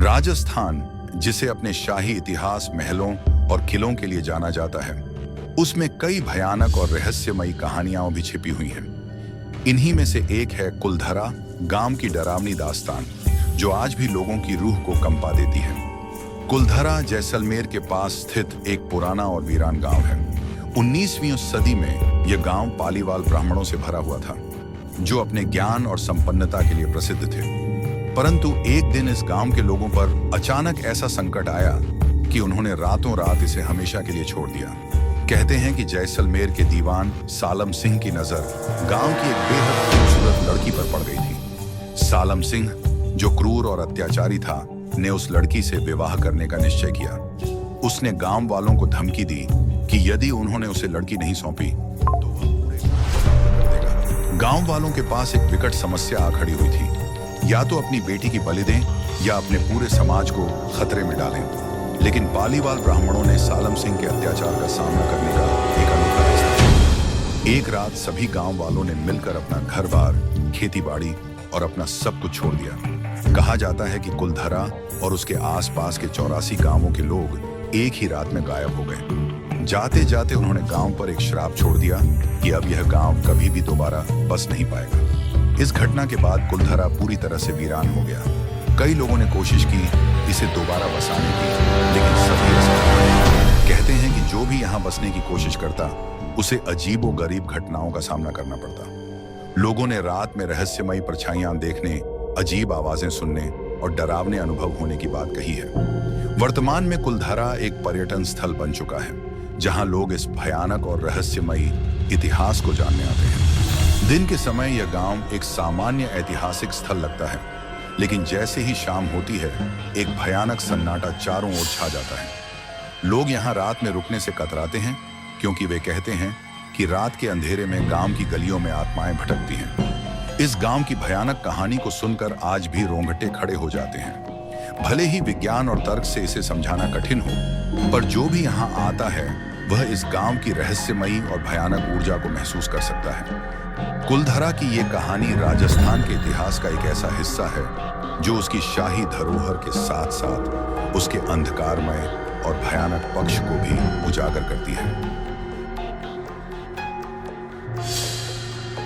राजस्थान, जिसे अपने शाही इतिहास, महलों और किलों के लिए जाना जाता है, उसमें कई भयानक और रहस्यमयी कहानियां भी छिपी हुई हैं। इन्हीं में से एक है कुलधरा गांव की डरावनी दास्तान, जो आज भी लोगों की रूह को कंपा देती है। कुलधरा जैसलमेर के पास स्थित एक पुराना और वीरान गांव है। 19वीं सदी में यह गांव पालीवाल ब्राह्मणों से भरा हुआ था, जो अपने ज्ञान और संपन्नता के लिए प्रसिद्ध थे। परंतु एक दिन इस गांव के लोगों पर अचानक ऐसा संकट आया कि उन्होंने रातों रात इसे हमेशा के लिए छोड़ दिया। कहते हैं कि जैसलमेर के दीवान सालम सिंह की नजर गांव की एक बेहद खूबसूरत लड़की पर पड़ गई थी। सालम सिंह, जो क्रूर और अत्याचारी था, ने उस लड़की से विवाह करने का निश्चय किया। उसने गांव वालों को धमकी दी कि यदि उन्होंने उसे लड़की नहीं सौंपी तो वह पूरे गांव को कर देगा। गांव वालों के पास एक विकट समस्या आ खड़ी हुई थी, या तो अपनी बेटी की बलि दें या अपने पूरे समाज को खतरे में डालें। लेकिन पालीवाल ब्राह्मणों ने सालम सिंह के अत्याचार का सामना करने का एक अनोखा रास्ता चुना। एक रात सभी गांव वालों ने मिलकर अपना घर-बार, खेती-बाड़ी और अपना सब कुछ छोड़ दिया। कहा जाता है कि कुलधरा और उसके आसपास के 84 गांवों के लोग एक ही रात में गायब हो गए। जाते जाते उन्होंने गांव पर एक श्राप छोड़ दिया कि अब यह गांव कभी भी दोबारा बस नहीं पाएगा। इस घटना के बाद कुलधरा पूरी तरह से वीरान हो गया। कई लोगों ने कोशिश की इसे दोबारा बसाने की, लेकिन सभी असफल। कहते हैं कि जो भी यहाँ बसने की कोशिश करता, उसे अजीबो-गरीब घटनाओं का सामना करना पड़ता। लोगों ने रात में रहस्यमयी परछाइयां देखने, अजीब आवाजें सुनने और डरावने अनुभव होने की बात कही है। वर्तमान में कुलधरा एक पर्यटन स्थल बन चुका है, जहां लोग इस भयानक और रहस्यमयी इतिहास को जानने आते हैं। दिन के समय यह गांव एक सामान्य ऐतिहासिक स्थल लगता है, लेकिन जैसे ही शाम होती है, एक भयानक सन्नाटा चारों ओर छा जाता है। लोग यहाँ रात में रुकने से कतराते हैं, क्योंकि वे कहते हैं कि रात के अंधेरे में गांव की गलियों में आत्माएं भटकती हैं। इस गांव की भयानक कहानी को सुनकर आज भी रोंगटे खड़े हो जाते हैं। भले ही विज्ञान और तर्क से इसे समझाना कठिन हो, पर जो भी यहाँ आता है वह इस गांव की रहस्यमयी और भयानक ऊर्जा को महसूस कर सकता है। कुलधरा की ये कहानी राजस्थान के इतिहास का एक ऐसा हिस्सा है जो उसकी शाही धरोहर के साथ साथ उसके अंधकारमय और भयानक पक्ष को भी उजागर करती है।